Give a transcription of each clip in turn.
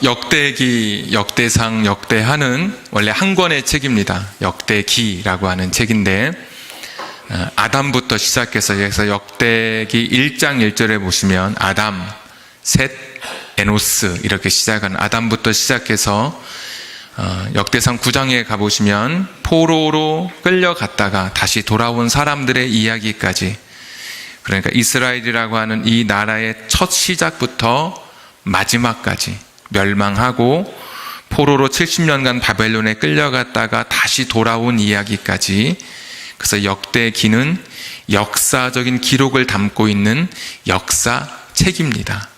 역대기, 역대상, 역대하는 원래 한 권의 책입니다. 역대기라고 하는 책인데 아담부터 시작해서 그래서 역대기 1장 1절에 보시면 아담, 셋, 에노스 이렇게 시작하는 아담부터 시작해서 역대상 9장에 가보시면 포로로 끌려갔다가 다시 돌아온 사람들의 이야기까지, 그러니까 이스라엘이라고 하는 이 나라의 첫 시작부터 마지막까지 멸망하고 포로로 70년간 바벨론에 끌려갔다가 다시 돌아온 이야기까지, 그래서 역대기는 역사적인 기록을 담고 있는 역사책입니다.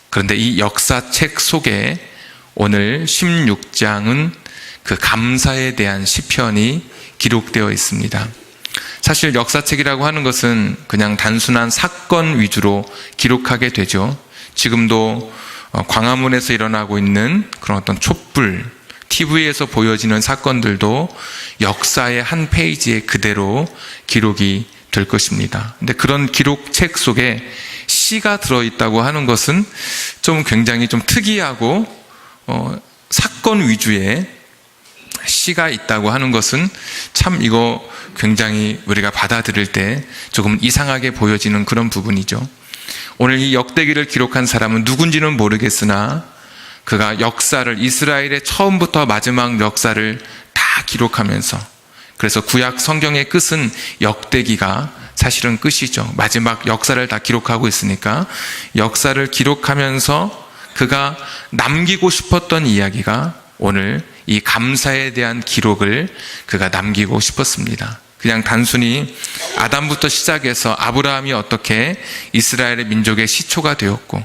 그런데 이 역사책 속에 오늘 16장은 그 감사에 대한 시편이 기록되어 있습니다. 사실 역사책이라고 하는 것은 그냥 단순한 사건 위주로 기록하게 되죠. 지금도 광화문에서 일어나고 있는 그런 어떤 촛불, TV에서 보여지는 사건들도 역사의 한 페이지에 그대로 기록이 될 것입니다. 근데 그런 기록책 속에 시가 들어있다고 하는 것은 좀 굉장히 좀 특이하고 사건 위주의 시가 있다고 하는 것은 참 이거 굉장히 우리가 받아들일 때 조금 이상하게 보여지는 그런 부분이죠. 오늘 이 역대기를 기록한 사람은 누군지는 모르겠으나 그가 역사를, 이스라엘의 처음부터 마지막 역사를 다 기록하면서, 그래서 구약 성경의 끝은 역대기가 사실은 끝이죠. 마지막 역사를 다 기록하고 있으니까 역사를 기록하면서 그가 남기고 싶었던 이야기가 오늘 이 감사에 대한 기록을 그가 남기고 싶었습니다. 그냥 단순히 아담부터 시작해서 아브라함이 어떻게 이스라엘의 민족의 시초가 되었고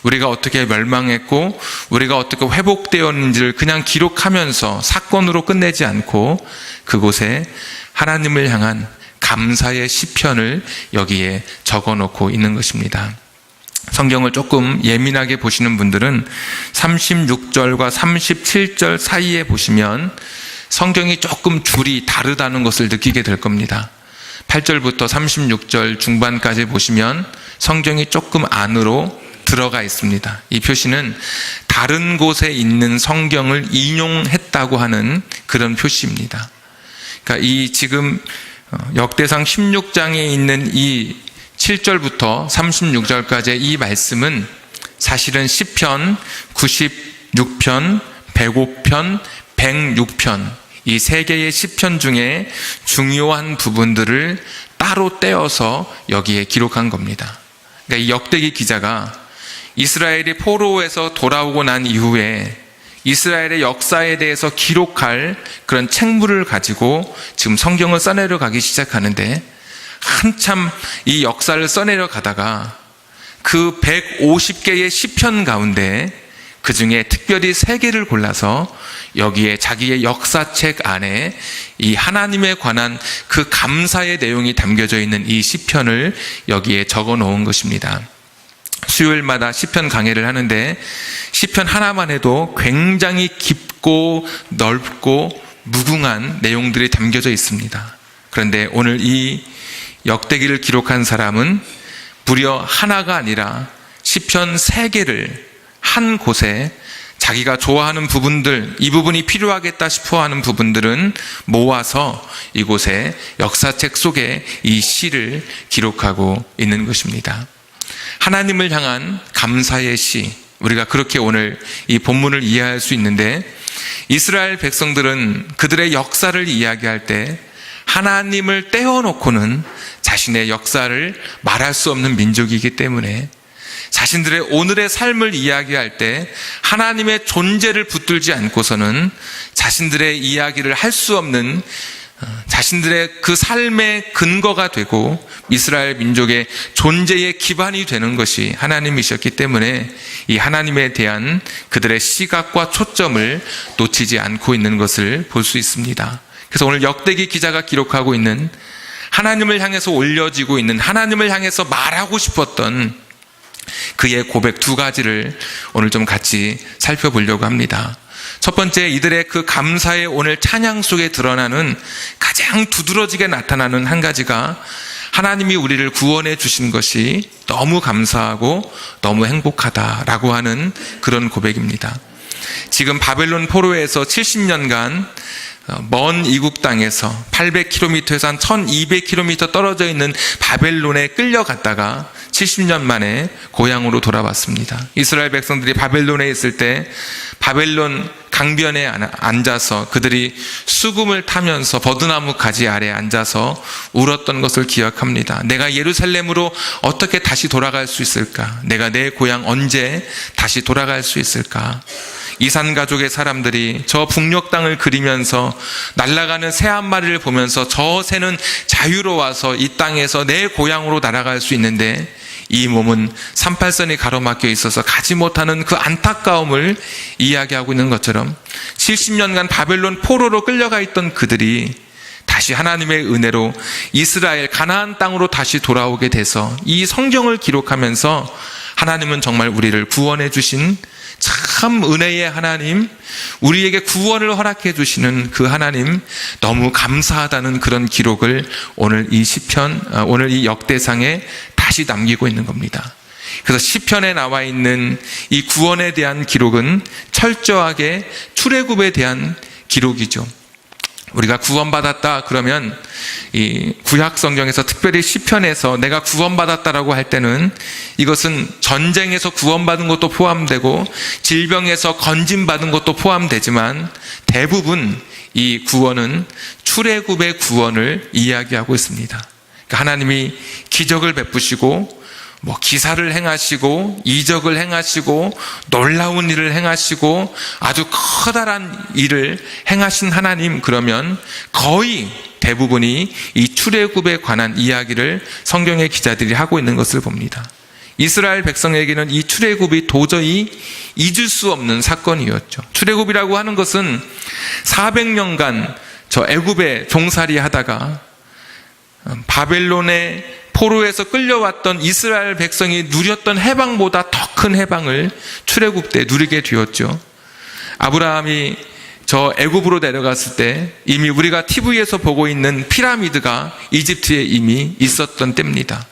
우리가 어떻게 멸망했고 우리가 어떻게 회복되었는지를 그냥 기록하면서 사건으로 끝내지 않고 그곳에 하나님을 향한 감사의 시편을 여기에 적어놓고 있는 것입니다. 성경을 조금 예민하게 보시는 분들은 36절과 37절 사이에 보시면 성경이 조금 줄이 다르다는 것을 느끼게 될 겁니다. 8절부터 36절 중반까지 보시면 성경이 조금 안으로 들어가 있습니다. 이 표시는 다른 곳에 있는 성경을 인용했다고 하는 그런 표시입니다. 그러니까 이 지금 역대상 16장에 있는 이 7절부터 36절까지의 이 말씀은 사실은 시편 96편, 105편, 106편 이 세 개의 시편 중에 중요한 부분들을 따로 떼어서 여기에 기록한 겁니다. 그러니까 이 역대기 기자가 이스라엘이 포로에서 돌아오고 난 이후에 이스라엘의 역사에 대해서 기록할 그런 책물을 가지고 지금 성경을 써내려 가기 시작하는데 한참 이 역사를 써내려 가다가 그 150개의 시편 가운데 그 중에 특별히 3개를 골라서 여기에 자기의 역사책 안에 이 하나님에 관한 그 감사의 내용이 담겨져 있는 이 시편을 여기에 적어 놓은 것입니다. 수요일마다 시편 강해를 하는데 시편 하나만 해도 굉장히 깊고 넓고 무궁한 내용들이 담겨져 있습니다. 그런데 오늘 이 역대기를 기록한 사람은 무려 하나가 아니라 시편 3개를 한 곳에 자기가 좋아하는 부분들, 이 부분이 필요하겠다 싶어 하는 부분들은 모아서 이곳에 역사책 속에 이 시를 기록하고 있는 것입니다. 하나님을 향한 감사의 시, 우리가 그렇게 오늘 이 본문을 이해할 수 있는데 이스라엘 백성들은 그들의 역사를 이야기할 때 하나님을 떼어놓고는 자신의 역사를 말할 수 없는 민족이기 때문에 자신들의 오늘의 삶을 이야기할 때 하나님의 존재를 붙들지 않고서는 자신들의 이야기를 할 수 없는 자신들의 그 삶의 근거가 되고 이스라엘 민족의 존재의 기반이 되는 것이 하나님이셨기 때문에 이 하나님에 대한 그들의 시각과 초점을 놓치지 않고 있는 것을 볼 수 있습니다. 그래서 오늘 역대기 기자가 기록하고 있는 하나님을 향해서 올려지고 있는 하나님을 향해서 말하고 싶었던 그의 고백 2가지를 오늘 좀 같이 살펴보려고 합니다. 첫 번째, 이들의 그 감사의 오늘 찬양 속에 드러나는 가장 두드러지게 나타나는 한 가지가 하나님이 우리를 구원해 주신 것이 너무 감사하고 너무 행복하다라고 하는 그런 고백입니다. 지금 바벨론 포로에서 70년간 먼 이국 땅에서 800km에서 한 1200km 떨어져 있는 바벨론에 끌려갔다가 70년 만에 고향으로 돌아왔습니다. 이스라엘 백성들이 바벨론에 있을 때 바벨론 강변에 앉아서 그들이 수금을 타면서 버드나무 가지 아래 앉아서 울었던 것을 기억합니다. 내가 예루살렘으로 어떻게 다시 돌아갈 수 있을까? 내가 내 고향 언제 다시 돌아갈 수 있을까? 이산 가족의 사람들이 저 북녘 땅을 그리면서 날아가는 새 한 마리를 보면서 저 새는 자유로워서 이 땅에서 내 고향으로 날아갈 수 있는데 이 몸은 38선이 가로막혀 있어서 가지 못하는 그 안타까움을 이야기하고 있는 것처럼 70년간 바벨론 포로로 끌려가 있던 그들이 다시 하나님의 은혜로 이스라엘 가나안 땅으로 다시 돌아오게 돼서 이 성경을 기록하면서 하나님은 정말 우리를 구원해 주신 참 은혜의 하나님, 우리에게 구원을 허락해 주시는 그 하나님 너무 감사하다는 그런 기록을 오늘 이 시편, 오늘 이 역대상에 다시 남기고 있는 겁니다. 그래서 시편에 나와 있는 이 구원에 대한 기록은 철저하게 출애굽에 대한 기록이죠. 우리가 구원받았다 그러면 이 구약 성경에서 특별히 시편에서 내가 구원받았다라고 할 때는 이것은 전쟁에서 구원받은 것도 포함되고 질병에서 건짐받은 것도 포함되지만 대부분 이 구원은 출애굽의 구원을 이야기하고 있습니다. 그러니까 하나님이 기적을 베푸시고 기사를 행하시고 이적을 행하시고 놀라운 일을 행하시고 아주 커다란 일을 행하신 하나님, 그러면 거의 대부분이 이 출애굽에 관한 이야기를 성경의 기자들이 하고 있는 것을 봅니다. 이스라엘 백성에게는 이 출애굽이 도저히 잊을 수 없는 사건이었죠. 출애굽이라고 하는 것은 400년간 저 애굽에 종살이 하다가 바벨론의 포로에서 끌려왔던 이스라엘 백성이 누렸던 해방보다 더 큰 해방을 출애굽 때 누리게 되었죠. 아브라함이 저 애굽으로 내려갔을 때 이미 우리가 TV에서 보고 있는 피라미드가 이집트에 이미 있었던 때입니다.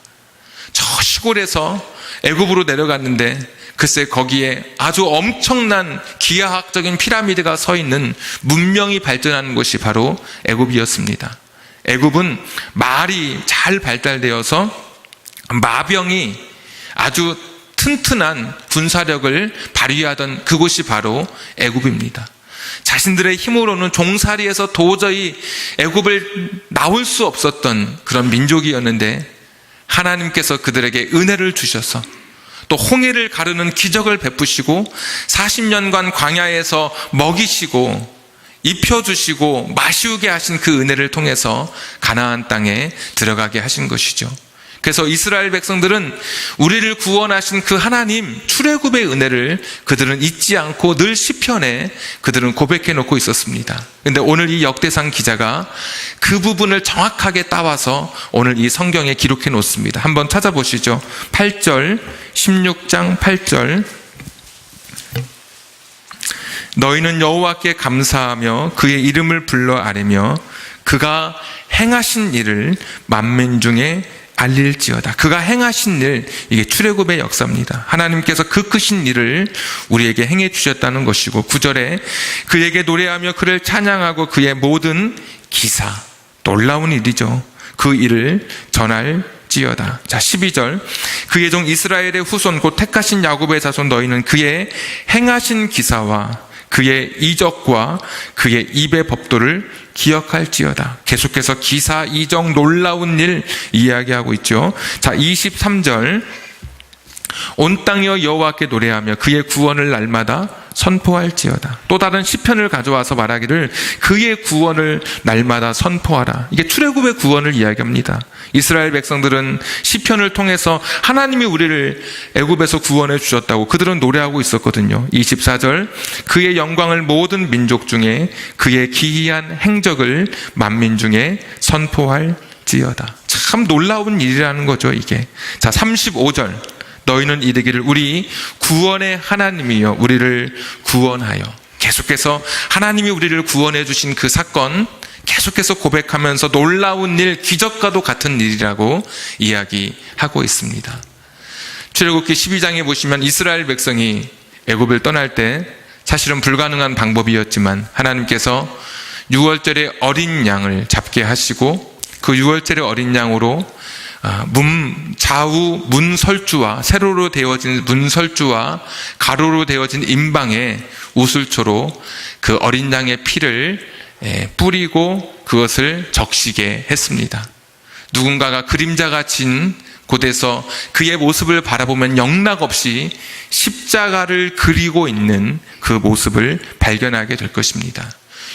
저 시골에서 애굽으로 내려갔는데 글쎄 거기에 아주 엄청난 기하학적인 피라미드가 서 있는 문명이 발전하는 곳이 바로 애굽이었습니다. 애굽은 말이 잘 발달되어서 마병이 아주 튼튼한 군사력을 발휘하던 그곳이 바로 애굽입니다. 자신들의 힘으로는 종살이에서 도저히 애굽을 나올 수 없었던 그런 민족이었는데 하나님께서 그들에게 은혜를 주셔서 또 홍해를 가르는 기적을 베푸시고 40년간 광야에서 먹이시고 입혀주시고 마시우게 하신 그 은혜를 통해서 가나안 땅에 들어가게 하신 것이죠. 그래서 이스라엘 백성들은 우리를 구원하신 그 하나님 출애굽의 은혜를 그들은 잊지 않고 늘 시편에 그들은 고백해 놓고 있었습니다. 그런데 오늘 이 역대상 기자가 그 부분을 정확하게 따와서 오늘 이 성경에 기록해 놓습니다. 한번 찾아보시죠. 8절, 16장 8절. 너희는 여호와께 감사하며 그의 이름을 불러 아뢰며 그가 행하신 일을 만민 중에 알릴지어다. 그가 행하신 일, 이게 출애굽의 역사입니다. 하나님께서 그 크신 일을 우리에게 행해 주셨다는 것이고 9절에 그에게 노래하며 그를 찬양하고 그의 모든 기사, 놀라운 일이죠. 그 일을 전할지어다. 자, 12절 그의 종 이스라엘의 후손 곧 택하신 야곱의 자손 너희는 그의 행하신 기사와 그의 이적과 그의 입의 법도를 기억할지어다. 계속해서 기사, 이적, 놀라운 일 이야기하고 있죠. 자, 23절 온 땅이여 여호와께 노래하며 그의 구원을 날마다 선포할지어다. 또 다른 시편을 가져와서 말하기를 그의 구원을 날마다 선포하라. 이게 출애굽의 구원을 이야기합니다. 이스라엘 백성들은 시편을 통해서 하나님이 우리를 애굽에서 구원해 주셨다고 그들은 노래하고 있었거든요. 24절 그의 영광을 모든 민족 중에 그의 기이한 행적을 만민 중에 선포할지어다. 참 놀라운 일이라는 거죠, 이게. 자, 35절 너희는 이르기를 우리 구원의 하나님이여 우리를 구원하여. 계속해서 하나님이 우리를 구원해 주신 그 사건 계속해서 고백하면서 놀라운 일, 기적과도 같은 일이라고 이야기하고 있습니다. 출애굽기 12장에 보시면 이스라엘 백성이 애굽을 떠날 때 사실은 불가능한 방법이었지만 하나님께서 유월절에 어린 양을 잡게 하시고 그 유월절의 어린 양으로 좌우 문설주와 세로로 되어진 문설주와 가로로 되어진 임방에 우슬초로 그 어린 양의 피를 뿌리고 그것을 적시게 했습니다. 누군가가 그림자가 진 곳에서 그의 모습을 바라보면 영락없이 십자가를 그리고 있는 그 모습을 발견하게 될 것입니다.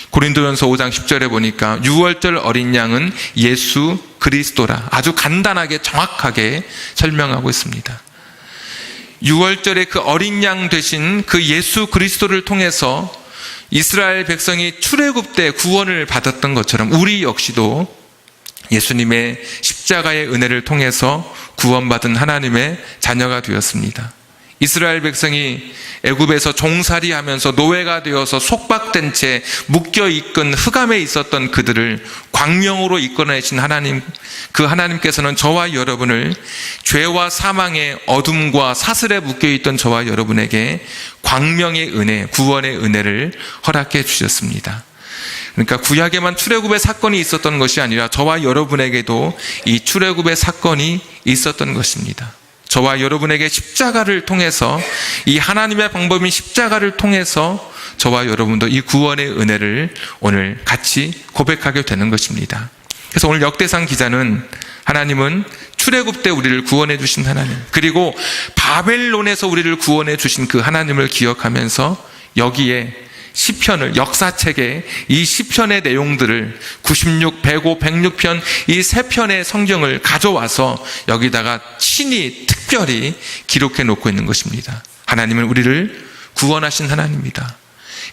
고린도전서 5장 10절에 보니까 유월절 어린 양은 예수 그리스도라 아주 간단하게 정확하게 설명하고 있습니다. 유월절의 그 어린 양 되신 그 예수 그리스도를 통해서 이스라엘 백성이 출애굽 때 구원을 받았던 것처럼 우리 역시도 예수님의 십자가의 은혜를 통해서 구원받은 하나님의 자녀가 되었습니다. 이스라엘 백성이 애굽에서 종살이하면서 노예가 되어서 속박된 채 묶여 있건 흑암에 있었던 그들을 광명으로 이끌어내신 하나님, 그 하나님께서는 저와 여러분을 죄와 사망의 어둠과 사슬에 묶여 있던 저와 여러분에게 광명의 은혜, 구원의 은혜를 허락해 주셨습니다. 그러니까 구약에만 출애굽의 사건이 있었던 것이 아니라 저와 여러분에게도 이 출애굽의 사건이 있었던 것입니다. 저와 여러분에게 십자가를 통해서 이 하나님의 방법인 십자가를 통해서 저와 여러분도 이 구원의 은혜를 오늘 같이 고백하게 되는 것입니다. 그래서 오늘 역대상 기자는 하나님은 출애굽 때 우리를 구원해 주신 하나님, 그리고 바벨론에서 우리를 구원해 주신 그 하나님을 기억하면서 여기에 시편을, 역사책에 이 시편의 내용들을 96, 105, 106편 이 세 편의 성경을 가져와서 여기다가 친히 특별히 기록해 놓고 있는 것입니다. 하나님은 우리를 구원하신 하나님입니다.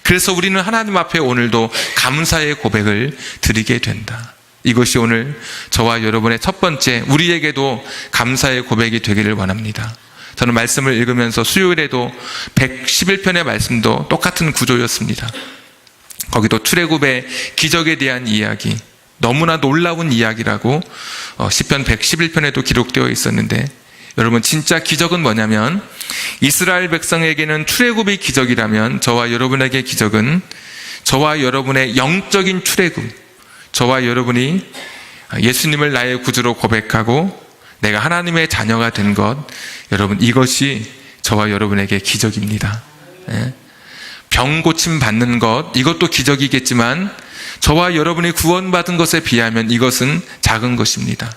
그래서 우리는 하나님 앞에 오늘도 감사의 고백을 드리게 된다. 이것이 오늘 저와 여러분의 첫 번째, 우리에게도 감사의 고백이 되기를 원합니다. 저는 말씀을 읽으면서 수요일에도 111편의 말씀도 똑같은 구조였습니다. 거기도 출애굽의 기적에 대한 이야기, 너무나 놀라운 이야기라고 시편 111편에도 기록되어 있었는데, 여러분 진짜 기적은 뭐냐면 이스라엘 백성에게는 출애굽이 기적이라면 저와 여러분에게 기적은 저와 여러분의 영적인 출애굽, 저와 여러분이 예수님을 나의 구주로 고백하고 내가 하나님의 자녀가 된 것, 여러분 이것이 저와 여러분에게 기적입니다. 병 고침 받는 것, 이것도 기적이겠지만 저와 여러분이 구원받은 것에 비하면 이것은 작은 것입니다.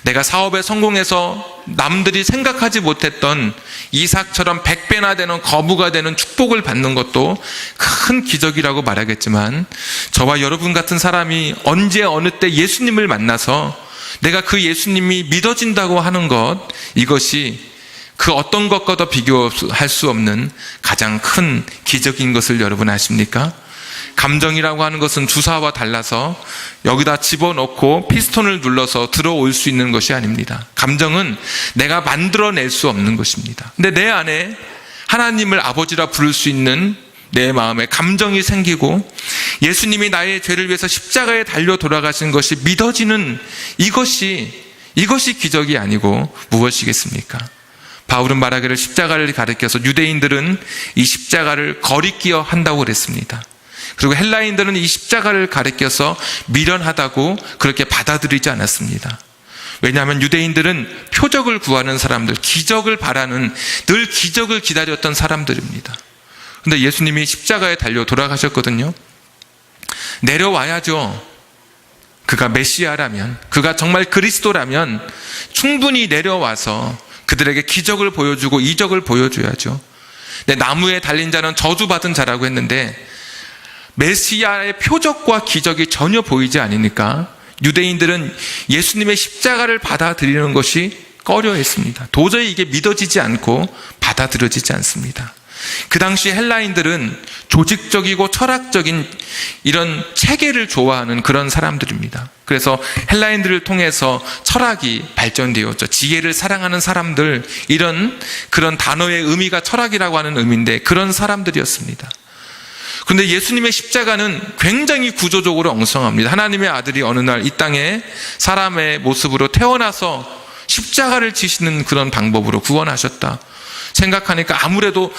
내가 사업에 성공해서 남들이 생각하지 못했던 이삭처럼 100배나 되는 거부가 되는 축복을 받는 것도 큰 기적이라고 말하겠지만, 저와 여러분 같은 사람이 언제 어느 때 예수님을 만나서 내가 그 예수님이 믿어진다고 하는 것, 이것이 그 어떤 것과도 비교할 수 없는 가장 큰 기적인 것을 여러분 아십니까? 감정이라고 하는 것은 주사와 달라서 여기다 집어넣고 피스톤을 눌러서 들어올 수 있는 것이 아닙니다. 감정은 내가 만들어낼 수 없는 것입니다. 근데 내 안에 하나님을 아버지라 부를 수 있는 내 마음에 감정이 생기고 예수님이 나의 죄를 위해서 십자가에 달려 돌아가신 것이 믿어지는 이것이 기적이 아니고 무엇이겠습니까? 바울은 말하기를 십자가를 가리켜서 유대인들은 이 십자가를 거리끼어 한다고 그랬습니다. 그리고 헬라인들은 이 십자가를 가리켜서 미련하다고 그렇게 받아들이지 않았습니다. 왜냐하면 유대인들은 표적을 구하는 사람들, 기적을 바라는, 늘 기적을 기다렸던 사람들입니다. 그런데 예수님이 십자가에 달려 돌아가셨거든요. 내려와야죠. 그가 메시아라면, 그가 정말 그리스도라면 충분히 내려와서 그들에게 기적을 보여주고 이적을 보여줘야죠. 근데 나무에 달린 자는 저주받은 자라고 했는데 메시아의 표적과 기적이 전혀 보이지 않으니까 유대인들은 예수님의 십자가를 받아들이는 것이 꺼려했습니다. 도저히 이게 믿어지지 않고 받아들여지지 않습니다. 그 당시 헬라인들은 조직적이고 철학적인 이런 체계를 좋아하는 그런 사람들입니다. 그래서 헬라인들을 통해서 철학이 발전되었죠. 지혜를 사랑하는 사람들, 그런 단어의 의미가 철학이라고 하는 의미인데 그런 사람들이었습니다. 그런데 예수님의 십자가는 굉장히 구조적으로 엉성합니다. 하나님의 아들이 어느 날 이 땅에 사람의 모습으로 태어나서 십자가를 지시는 그런 방법으로 구원하셨다 생각하니까 아무래도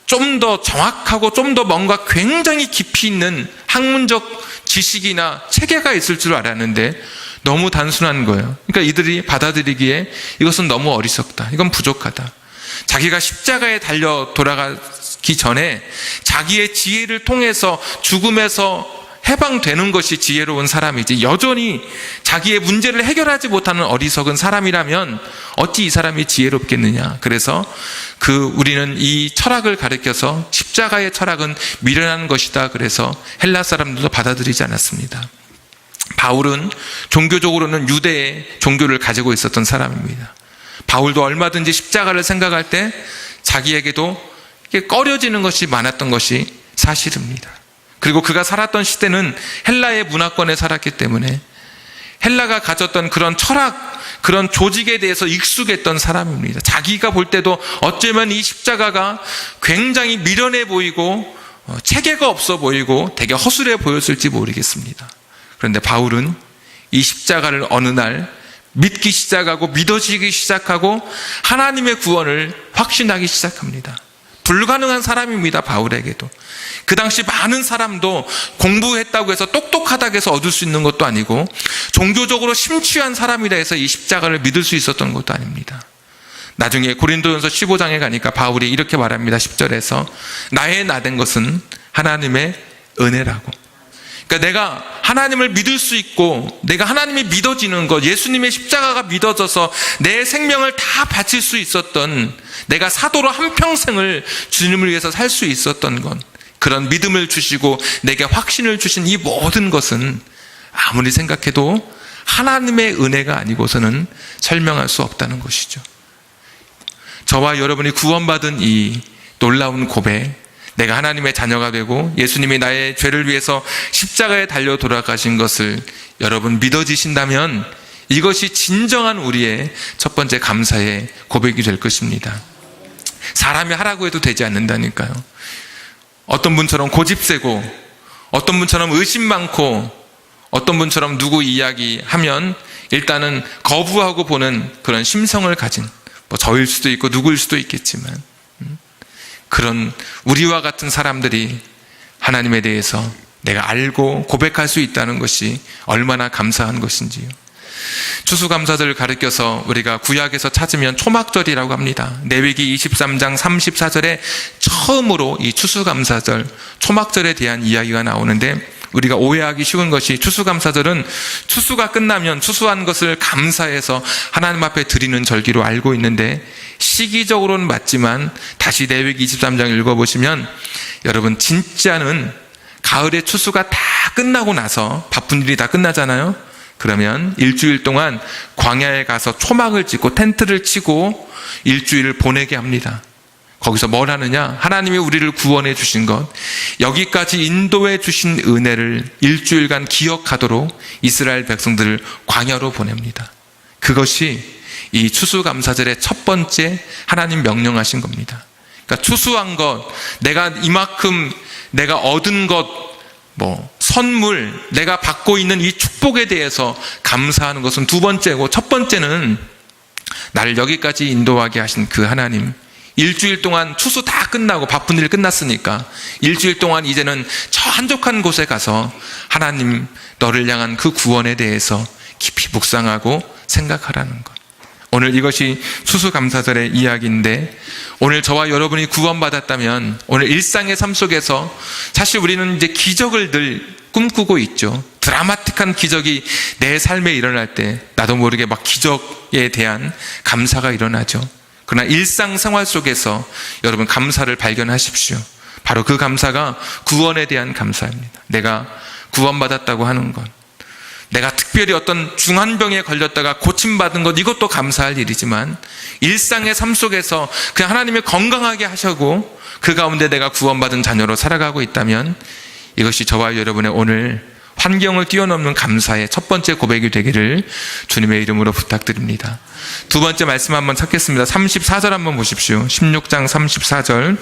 좀 더 정확하고 좀 더 뭔가 굉장히 깊이 있는 학문적 지식이나 체계가 있을 줄 알았는데 너무 단순한 거예요. 그러니까 이들이 받아들이기에 이것은 너무 어리석다. 이건 부족하다. 자기가 십자가에 달려 돌아가기 전에 자기의 지혜를 통해서 죽음에서 해방되는 것이 지혜로운 사람이지, 여전히 자기의 문제를 해결하지 못하는 어리석은 사람이라면 어찌 이 사람이 지혜롭겠느냐. 그래서 우리는 이 철학을 가리켜서 십자가의 철학은 미련한 것이다. 그래서 헬라 사람들도 받아들이지 않았습니다. 바울은 종교적으로는 유대의 종교를 가지고 있었던 사람입니다. 바울도 얼마든지 십자가를 생각할 때 자기에게도 꺼려지는 것이 많았던 것이 사실입니다. 그리고 그가 살았던 시대는 헬라의 문화권에 살았기 때문에 헬라가 가졌던 그런 철학, 그런 조직에 대해서 익숙했던 사람입니다. 자기가 볼 때도 어쩌면 이 십자가가 굉장히 미련해 보이고 체계가 없어 보이고 되게 허술해 보였을지 모르겠습니다. 그런데 바울은 이 십자가를 어느 날 믿기 시작하고 믿어지기 시작하고 하나님의 구원을 확신하기 시작합니다. 불가능한 사람입니다. 바울에게도. 그 당시 많은 사람도 공부했다고 해서 똑똑하다고 해서 얻을 수 있는 것도 아니고 종교적으로 심취한 사람이라 해서 이 십자가를 믿을 수 있었던 것도 아닙니다. 나중에 고린도전서 15장에 가니까 바울이 이렇게 말합니다. 10절에서 나의 나된 것은 하나님의 은혜라고. 그러니까 내가 하나님을 믿을 수 있고 내가 하나님이 믿어지는 것, 예수님의 십자가가 믿어져서 내 생명을 다 바칠 수 있었던, 내가 사도로 한평생을 주님을 위해서 살 수 있었던 것, 그런 믿음을 주시고 내게 확신을 주신 이 모든 것은 아무리 생각해도 하나님의 은혜가 아니고서는 설명할 수 없다는 것이죠. 저와 여러분이 구원받은 이 놀라운 고백, 내가 하나님의 자녀가 되고 예수님이 나의 죄를 위해서 십자가에 달려 돌아가신 것을 여러분 믿어지신다면 이것이 진정한 우리의 첫 번째 감사의 고백이 될 것입니다. 사람이 하라고 해도 되지 않는다니까요. 어떤 분처럼 고집세고, 어떤 분처럼 의심 많고, 어떤 분처럼 누구 이야기하면 일단은 거부하고 보는 그런 심성을 가진, 저일 수도 있고 누구일 수도 있겠지만, 그런 우리와 같은 사람들이 하나님에 대해서 내가 알고 고백할 수 있다는 것이 얼마나 감사한 것인지요. 추수감사절을 가리켜서 우리가 구약에서 찾으면 초막절이라고 합니다. 레위기 23장 34절에 처음으로 이 추수감사절, 초막절에 대한 이야기가 나오는데, 우리가 오해하기 쉬운 것이 추수감사절은 추수가 끝나면 추수한 것을 감사해서 하나님 앞에 드리는 절기로 알고 있는데, 시기적으로는 맞지만 다시 레위기 23장 읽어보시면 여러분 진짜는 가을에 추수가 다 끝나고 나서 바쁜 일이 다 끝나잖아요. 그러면 일주일 동안 광야에 가서 초막을 짓고 텐트를 치고 일주일을 보내게 합니다. 거기서 뭘 하느냐? 하나님이 우리를 구원해 주신 것, 여기까지 인도해 주신 은혜를 일주일간 기억하도록 이스라엘 백성들을 광야로 보냅니다. 그것이 이 추수감사절의 첫 번째 하나님 명령하신 겁니다. 그러니까 추수한 것, 내가 이만큼 내가 얻은 것, 선물, 내가 받고 있는 이 축복에 대해서 감사하는 것은 두 번째고, 첫 번째는 나를 여기까지 인도하게 하신 그 하나님, 일주일 동안 추수 다 끝나고 바쁜 일 끝났으니까 일주일 동안 이제는 저 한적한 곳에 가서 하나님 너를 향한 그 구원에 대해서 깊이 묵상하고 생각하라는 것. 오늘 이것이 추수감사절의 이야기인데, 오늘 저와 여러분이 구원받았다면 오늘 일상의 삶 속에서 사실 우리는 이제 기적을 늘 꿈꾸고 있죠. 드라마틱한 기적이 내 삶에 일어날 때 나도 모르게 막 기적에 대한 감사가 일어나죠. 그러나 일상생활 속에서 여러분 감사를 발견하십시오. 바로 그 감사가 구원에 대한 감사입니다. 내가 구원받았다고 하는 것, 내가 특별히 어떤 중환병에 걸렸다가 고침받은 것, 이것도 감사할 일이지만 일상의 삶 속에서 그냥 하나님이 건강하게 하시고 그 가운데 내가 구원받은 자녀로 살아가고 있다면 이것이 저와 여러분의 오늘 환경을 뛰어넘는 감사의 첫 번째 고백이 되기를 주님의 이름으로 부탁드립니다. 두 번째 말씀 한번 찾겠습니다. 34절 한번 보십시오. 16장 34절.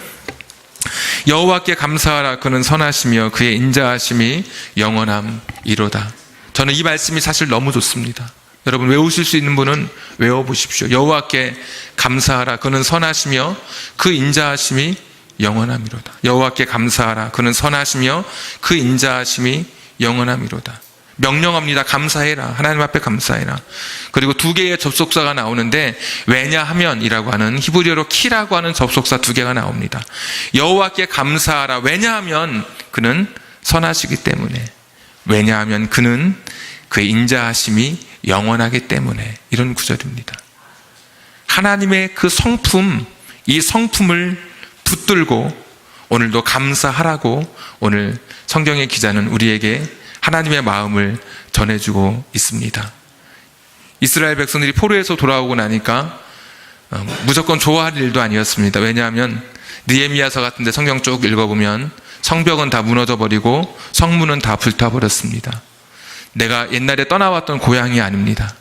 여호와께 감사하라. 그는 선하시며 그의 인자하심이 영원함이로다. 저는 이 말씀이 사실 너무 좋습니다. 여러분 외우실 수 있는 분은 외워보십시오. 여호와께 감사하라. 그는 선하시며 그 인자하심이 영원함이로다. 여호와께 감사하라. 그는 선하시며 그 인자하심이 영원함이로다. 명령합니다. 감사해라. 하나님 앞에 감사해라. 그리고 두 개의 접속사가 나오는데 왜냐하면이라고 하는 히브리어로 키라고 하는 접속사 두 개가 나옵니다. 여호와께 감사하라. 왜냐하면 그는 선하시기 때문에, 왜냐하면 그는 그의 인자하심이 영원하기 때문에, 이런 구절입니다. 하나님의 그 성품, 이 성품을 붙들고 오늘도 감사하라고 오늘 성경의 기자는 우리에게 하나님의 마음을 전해주고 있습니다. 이스라엘 백성들이 포로에서 돌아오고 나니까 무조건 좋아할 일도 아니었습니다. 왜냐하면 느헤미야서 같은 데 성경 쭉 읽어보면 성벽은 다 무너져 버리고 성문은 다 불타버렸습니다. 내가 옛날에 떠나왔던 고향이 아닙니다.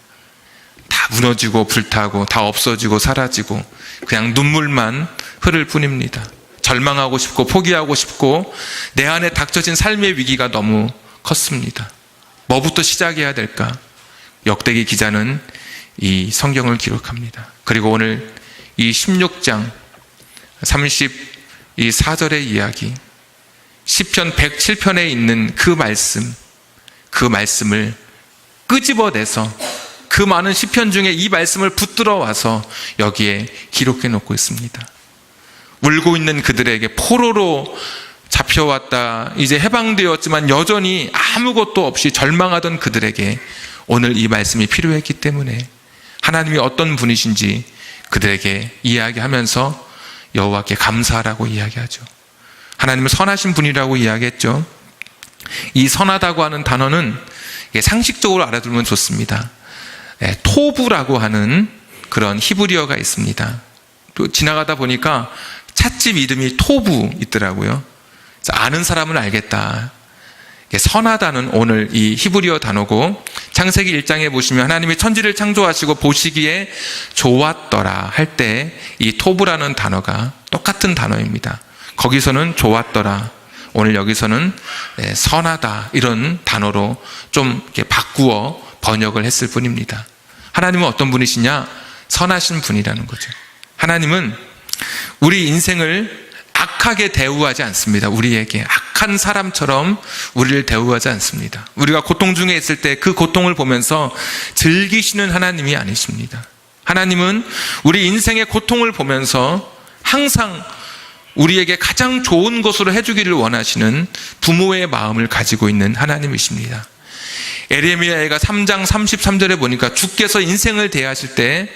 다 무너지고 불타고 다 없어지고 사라지고 그냥 눈물만 흐를 뿐입니다. 절망하고 싶고 포기하고 싶고 내 안에 닥쳐진 삶의 위기가 너무 컸습니다. 뭐부터 시작해야 될까? 역대기 기자는 이 성경을 기록합니다. 그리고 오늘 이 16장 34절의 이야기, 시편 107편에 있는 그 말씀을 끄집어내서 그 많은 시편 중에 이 말씀을 붙들어 와서 여기에 기록해 놓고 있습니다. 울고 있는 그들에게, 포로로 잡혀왔다 이제 해방되었지만 여전히 아무것도 없이 절망하던 그들에게 오늘 이 말씀이 필요했기 때문에 하나님이 어떤 분이신지 그들에게 이야기하면서 여호와께 감사하라고 이야기하죠. 하나님은 선하신 분이라고 이야기했죠. 이 선하다고 하는 단어는 상식적으로 알아두면 좋습니다. 토부라고 하는 그런 히브리어가 있습니다. 또 지나가다 보니까 찻집 이름이 토부 있더라고요. 아는 사람은 알겠다. 선하다는 오늘 이 히브리어 단어고, 창세기 1장에 보시면 하나님이 천지를 창조하시고 보시기에 좋았더라 할 때 이 토부라는 단어가 똑같은 단어입니다. 거기서는 좋았더라, 오늘 여기서는 선하다, 이런 단어로 좀 이렇게 바꾸어 번역을 했을 뿐입니다. 하나님은 어떤 분이시냐? 선하신 분이라는 거죠. 하나님은 우리 인생을 악하게 대우하지 않습니다. 우리에게 악한 사람처럼 우리를 대우하지 않습니다. 우리가 고통 중에 있을 때 그 고통을 보면서 즐기시는 하나님이 아니십니다. 하나님은 우리 인생의 고통을 보면서 항상 우리에게 가장 좋은 것으로 해주기를 원하시는 부모의 마음을 가지고 있는 하나님이십니다. 에레미야가 3장 33절에 보니까 주께서 인생을 대하실 때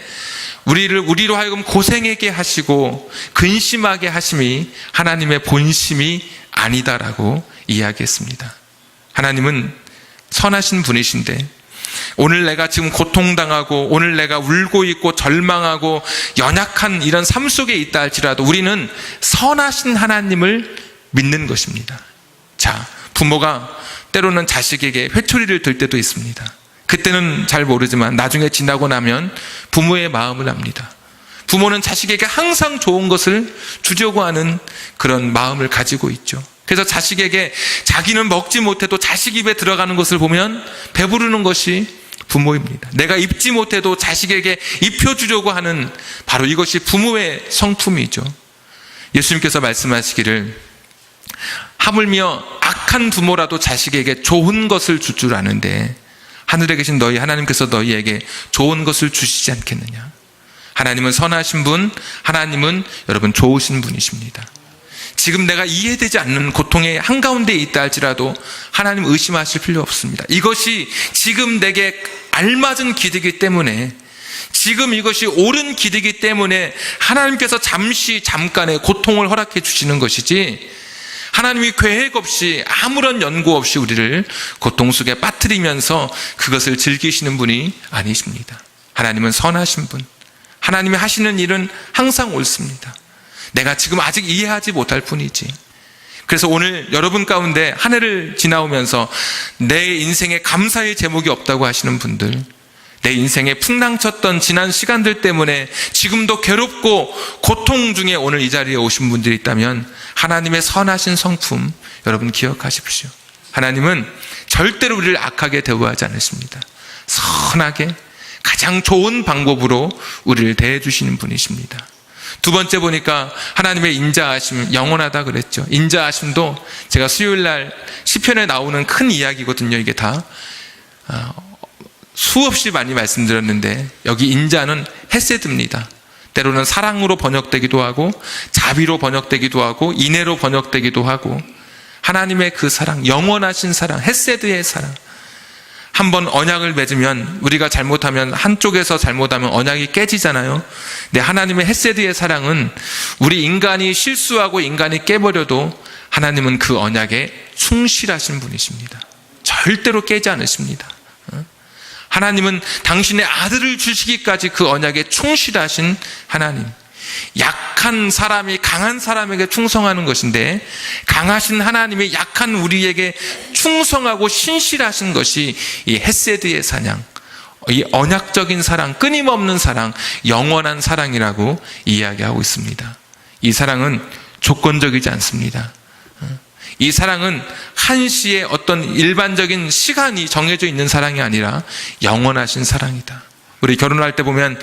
우리로 하여금 고생하게 하시고 근심하게 하심이 하나님의 본심이 아니다라고 이야기했습니다. 하나님은 선하신 분이신데 오늘 내가 지금 고통당하고 오늘 내가 울고 있고 절망하고 연약한 이런 삶 속에 있다 할지라도 우리는 선하신 하나님을 믿는 것입니다. 자, 부모가 때로는 자식에게 회초리를 들 때도 있습니다. 그때는 잘 모르지만 나중에 지나고 나면 부모의 마음을 압니다. 부모는 자식에게 항상 좋은 것을 주려고 하는 그런 마음을 가지고 있죠. 그래서 자식에게 자기는 먹지 못해도 자식 입에 들어가는 것을 보면 배부르는 것이 부모입니다. 내가 입지 못해도 자식에게 입혀주려고 하는 바로 이것이 부모의 성품이죠. 예수님께서 말씀하시기를 하물며 악한 부모라도 자식에게 좋은 것을 줄 줄 아는데 하늘에 계신 너희 하나님께서 너희에게 좋은 것을 주시지 않겠느냐. 하나님은 선하신 분, 하나님은 여러분 좋으신 분이십니다. 지금 내가 이해되지 않는 고통의 한가운데 있다 할지라도 하나님 의심하실 필요 없습니다. 이것이 지금 내게 알맞은 길이기 때문에, 지금 이것이 옳은 길이기 때문에 하나님께서 잠깐의 고통을 허락해 주시는 것이지, 하나님이 계획 없이 아무런 연고 없이 우리를 고통 속에 빠뜨리면서 그것을 즐기시는 분이 아니십니다. 하나님은 선하신 분, 하나님이 하시는 일은 항상 옳습니다. 내가 지금 아직 이해하지 못할 뿐이지. 그래서 오늘 여러분 가운데 한 해를 지나오면서 내 인생에 감사의 제목이 없다고 하시는 분들, 내 인생에 풍랑쳤던 지난 시간들 때문에 지금도 괴롭고 고통 중에 오늘 이 자리에 오신 분들이 있다면 하나님의 선하신 성품 여러분 기억하십시오. 하나님은 절대로 우리를 악하게 대우하지 않으십니다. 선하게 가장 좋은 방법으로 우리를 대해주시는 분이십니다. 두 번째 보니까 하나님의 인자하심, 영원하다 그랬죠. 인자하심도 제가 수요일날 시편에 나오는 큰 이야기거든요. 이게 다 수없이 많이 말씀드렸는데 여기 인자는 헤세드입니다. 때로는 사랑으로 번역되기도 하고 자비로 번역되기도 하고 인애로 번역되기도 하고 하나님의 그 사랑, 영원하신 사랑, 헤세드의 사랑. 한번 언약을 맺으면 우리가 잘못하면 한쪽에서 잘못하면 언약이 깨지잖아요. 근데 하나님의 헤세드의 사랑은 우리 인간이 실수하고 인간이 깨버려도 하나님은 그 언약에 충실하신 분이십니다. 절대로 깨지 않으십니다. 하나님은 당신의 아들을 주시기까지 그 언약에 충실하신 하나님. 약한 사람이 강한 사람에게 충성하는 것인데 강하신 하나님이 약한 우리에게 충성하고 신실하신 것이 이 헤세드의 사냥, 이 언약적인 사랑, 끊임없는 사랑, 영원한 사랑이라고 이야기하고 있습니다. 이 사랑은 조건적이지 않습니다. 이 사랑은 한시의 어떤 일반적인 시간이 정해져 있는 사랑이 아니라 영원하신 사랑이다. 우리 결혼할 때 보면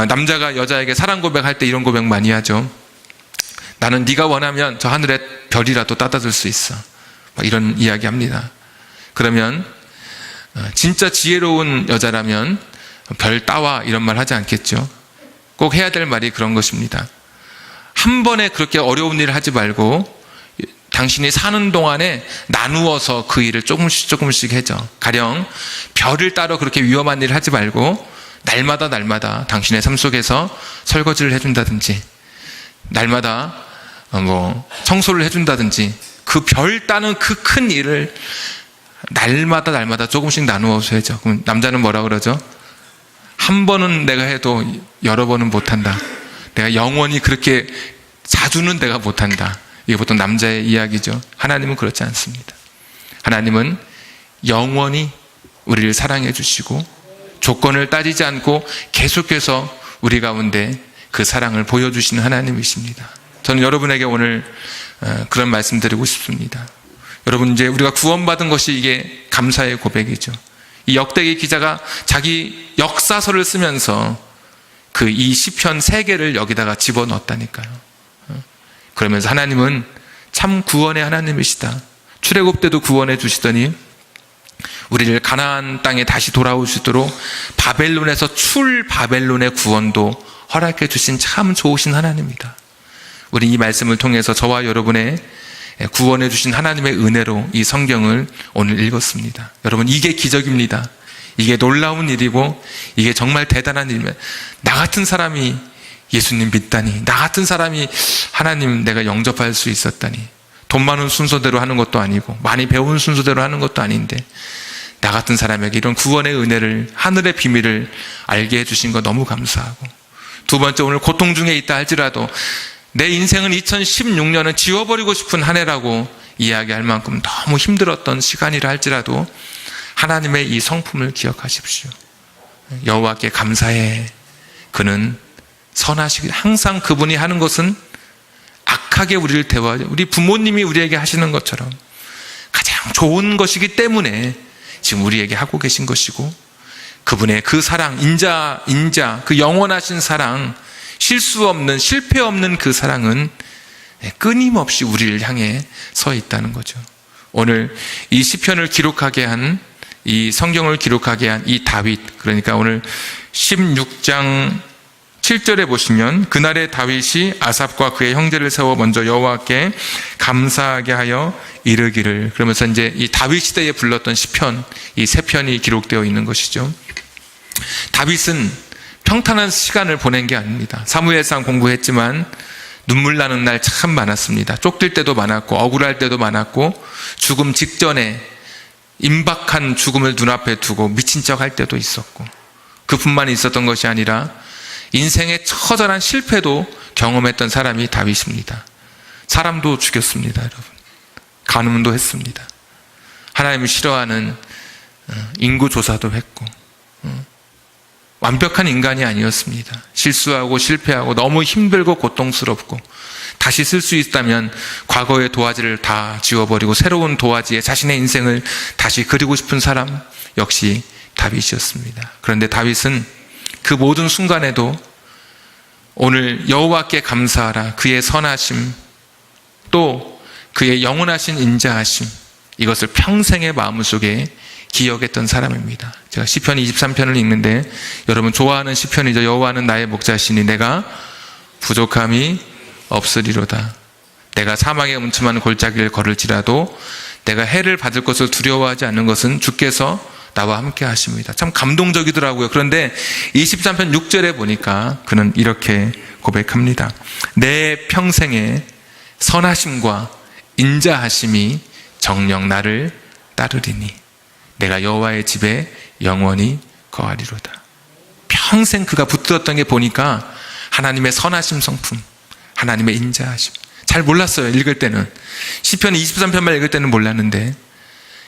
남자가 여자에게 사랑 고백할 때 이런 고백 많이 하죠. 나는 네가 원하면 저 하늘에 별이라도 따다 줄 수 있어. 이런 이야기 합니다. 그러면 진짜 지혜로운 여자라면 별 따와 이런 말 하지 않겠죠. 꼭 해야 될 말이 그런 것입니다. 한 번에 그렇게 어려운 일을 하지 말고 당신이 사는 동안에 나누어서 그 일을 조금씩 해줘. 가령 별을 따러 그렇게 위험한 일을 하지 말고 날마다 당신의 삶 속에서 설거지를 해준다든지 날마다 청소를 해준다든지 그 별 따는 그 큰 일을 날마다 조금씩 나누어서 해줘. 그럼 남자는 뭐라 그러죠? 한 번은 내가 해도 여러 번은 못한다. 내가 영원히 그렇게 자주는 내가 못한다. 이게 보통 남자의 이야기죠. 하나님은 그렇지 않습니다. 하나님은 영원히 우리를 사랑해 주시고 조건을 따지지 않고 계속해서 우리 가운데 그 사랑을 보여주시는 하나님이십니다. 저는 여러분에게 오늘 그런 말씀 드리고 싶습니다. 여러분, 이제 우리가 구원받은 것이 이게 감사의 고백이죠. 이 역대기 기자가 자기 역사서를 쓰면서 그 이 시편 3개를 여기다가 집어넣었다니까요. 그러면서 하나님은 참 구원의 하나님이시다. 출애굽 때도 구원해 주시더니 우리를 가나안 땅에 다시 돌아오시도록 바벨론에서 바벨론의 구원도 허락해 주신 참 좋으신 하나님이다. 우리 이 말씀을 통해서 저와 여러분의 구원해 주신 하나님의 은혜로 이 성경을 오늘 읽었습니다. 여러분, 이게 기적입니다. 이게 놀라운 일이고 이게 정말 대단한 일이면 나 같은 사람이 예수님 믿다니, 나 같은 사람이 하나님 내가 영접할 수 있었다니, 돈 많은 순서대로 하는 것도 아니고 많이 배운 순서대로 하는 것도 아닌데 나 같은 사람에게 이런 구원의 은혜를, 하늘의 비밀을 알게 해주신 거 너무 감사하고, 두 번째, 오늘 고통 중에 있다 할지라도 내 인생은 2016년은 지워버리고 싶은 한 해라고 이야기할 만큼 너무 힘들었던 시간이라 할지라도 하나님의 이 성품을 기억하십시오. 여호와께 감사해. 그는 선하시기, 항상 그분이 하는 것은 악하게 우리를 대화하죠. 우리 부모님이 우리에게 하시는 것처럼 가장 좋은 것이기 때문에 지금 우리에게 하고 계신 것이고, 그분의 그 사랑, 인자, 그 영원하신 사랑, 실수 없는, 실패 없는 그 사랑은 끊임없이 우리를 향해 서 있다는 거죠. 오늘 이 시편을 기록하게 한, 이 성경을 기록하게 한 이 다윗, 그러니까 오늘 16장 7절에 보시면 그날의 다윗이 아삽과 그의 형제를 세워 먼저 여호와께 감사하게 하여 이르기를, 그러면서 이제 이 다윗 시대에 불렀던 시편, 이 세 편이 기록되어 있는 것이죠. 다윗은 평탄한 시간을 보낸 게 아닙니다. 사무엘상 공부했지만 눈물 나는 날 참 많았습니다. 쫓길 때도 많았고 억울할 때도 많았고 죽음 직전에 임박한 죽음을 눈앞에 두고 미친 척 할 때도 있었고, 그뿐만 있었던 것이 아니라 인생의 처절한 실패도 경험했던 사람이 다윗입니다. 사람도 죽였습니다, 여러분. 간음도 했습니다. 하나님을 싫어하는 인구 조사도 했고, 완벽한 인간이 아니었습니다. 실수하고 실패하고 너무 힘들고 고통스럽고 다시 쓸 수 있다면 과거의 도화지를 다 지워버리고 새로운 도화지에 자신의 인생을 다시 그리고 싶은 사람 역시 다윗이었습니다. 그런데 다윗은 그 모든 순간에도 오늘 여호와께 감사하라, 그의 선하심, 또 그의 영원하신 인자하심, 이것을 평생의 마음속에 기억했던 사람입니다. 제가 시편 23편을 읽는데 여러분 좋아하는 시편이죠. 여호와는 나의 목자시니 내가 부족함이 없으리로다. 내가 사망의 음침한 골짜기를 걸을지라도 내가 해를 받을 것을 두려워하지 않는 것은 주께서 나와 함께 하십니다. 참 감동적이더라고요. 그런데 23편 6절에 보니까 그는 이렇게 고백합니다. 내 평생의 선하심과 인자하심이 정녕 나를 따르리니 내가 여호와의 집에 영원히 거하리로다. 평생 그가 붙들었던 게 보니까 하나님의 선하심 성품, 하나님의 인자하심. 잘 몰랐어요. 읽을 때는. 시편 23편만 읽을 때는 몰랐는데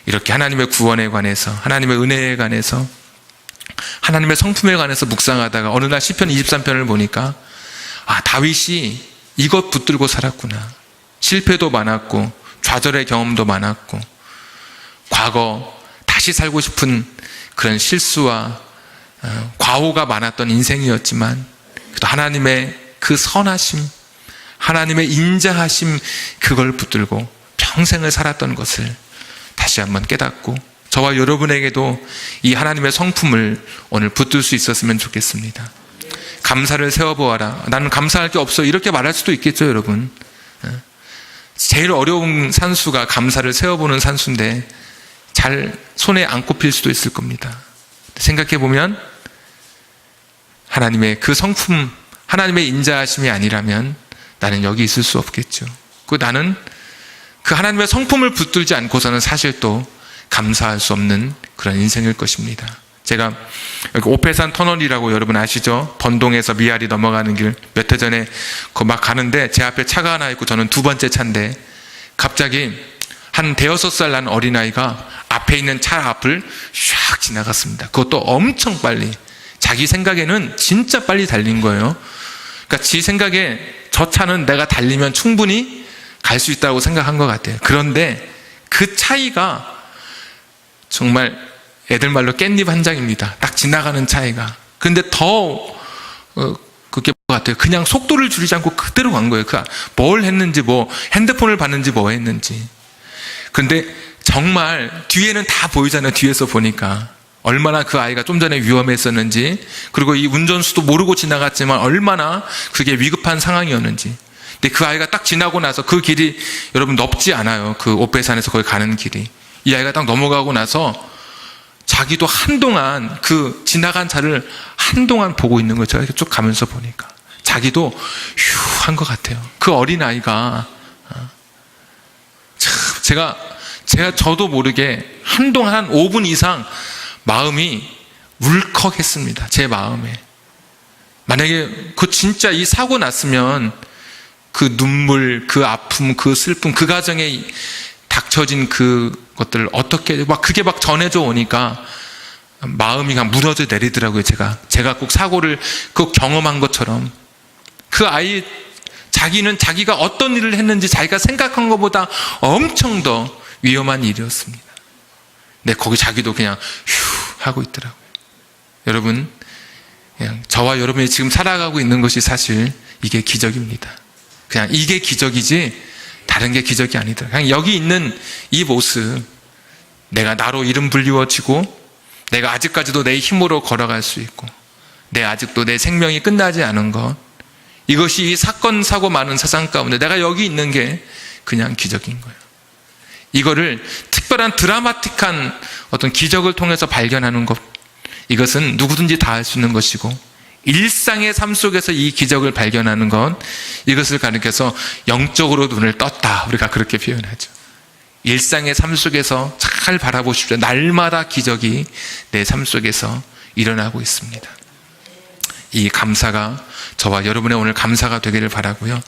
이렇게 하나님의 구원에 관해서, 하나님의 은혜에 관해서, 하나님의 성품에 관해서 묵상하다가 어느 날 시편 23편을 보니까 다윗이 이것 붙들고 살았구나. 실패도 많았고 좌절의 경험도 많았고 과거 다시 살고 싶은 그런 실수와 과오가 많았던 인생이었지만 또 하나님의 그 선하심, 하나님의 인자하심, 그걸 붙들고 평생을 살았던 것을 다시 한번 깨닫고 저와 여러분에게도 이 하나님의 성품을 오늘 붙들 수 있었으면 좋겠습니다. 감사를 세워보아라. 나는 감사할 게 없어. 이렇게 말할 수도 있겠죠, 여러분. 제일 어려운 산수가 감사를 세워보는 산수인데 잘 손에 안 꼽힐 수도 있을 겁니다. 생각해보면 하나님의 그 성품, 하나님의 인자하심이 아니라면 나는 여기 있을 수 없겠죠. 나는 그 하나님의 성품을 붙들지 않고서는 사실 또 감사할 수 없는 그런 인생일 것입니다. 제가 여기 오페산 터널이라고 여러분 아시죠? 번동에서 미아리 넘어가는 길 몇 해 전에 막 가는데 제 앞에 차가 하나 있고 저는 두 번째 차인데 갑자기 한 대여섯 살 난 어린아이가 앞에 있는 차 앞을 샥 지나갔습니다. 그것도 엄청 빨리. 자기 생각에는 진짜 빨리 달린 거예요. 그러니까 지 생각에 저 차는 내가 달리면 충분히 갈 수 있다고 생각한 것 같아요. 그런데 그 차이가 정말 애들 말로 깻잎 한 장입니다. 딱 지나가는 차이가. 그런데 더 그게 뭐 같아요. 그냥 속도를 줄이지 않고 그대로 간 거예요. 뭘 했는지, 뭐 핸드폰을 봤는지, 뭐 했는지. 그런데 정말 뒤에는 다 보이잖아요. 뒤에서 보니까 얼마나 그 아이가 좀 전에 위험했었는지, 그리고 이 운전수도 모르고 지나갔지만 얼마나 그게 위급한 상황이었는지. 근데 그 아이가 딱 지나고 나서 그 길이 여러분 넓지 않아요. 그 오페산에서 거기 가는 길이. 이 아이가 딱 넘어가고 나서 자기도 한동안 그 지나간 차를 한동안 보고 있는 거예요. 제가 이렇게 쭉 가면서 보니까 자기도 휴 한 것 같아요. 그 어린아이가 참 제가 저도 모르게 한동안 한 5분 이상 마음이 울컥했습니다. 제 마음에. 만약에 그 진짜 이 사고 났으면 그 눈물, 그 아픔, 그 슬픔, 그 가정에 닥쳐진 그것들을 어떻게 그게 막 전해져 오니까 마음이 그냥 무너져 내리더라고요. 제가 꼭 사고를 꼭 경험한 것처럼 그 아이 자기는 자기가 어떤 일을 했는지 자기가 생각한 것보다 엄청 더 위험한 일이었습니다. 근데 거기 자기도 그냥 휴 하고 있더라고요. 여러분, 그냥 저와 여러분이 지금 살아가고 있는 것이 사실 이게 기적입니다. 그냥 이게 기적이지 다른 게 기적이 아니더라. 그냥 여기 있는 이 모습, 내가 나로 이름 불리워지고 내가 아직까지도 내 힘으로 걸어갈 수 있고 아직도 내 생명이 끝나지 않은 것, 이것이 이 사건 사고 많은 세상 가운데 내가 여기 있는 게 그냥 기적인 거예요. 이거를 특별한 드라마틱한 어떤 기적을 통해서 발견하는 것, 이것은 누구든지 다 할 수 있는 것이고 일상의 삶 속에서 이 기적을 발견하는 것, 이것을 가리켜서 영적으로 눈을 떴다, 우리가 그렇게 표현하죠. 일상의 삶 속에서 잘 바라보십시오. 날마다 기적이 내 삶 속에서 일어나고 있습니다. 이 감사가 저와 여러분의 오늘 감사가 되기를 바라고요.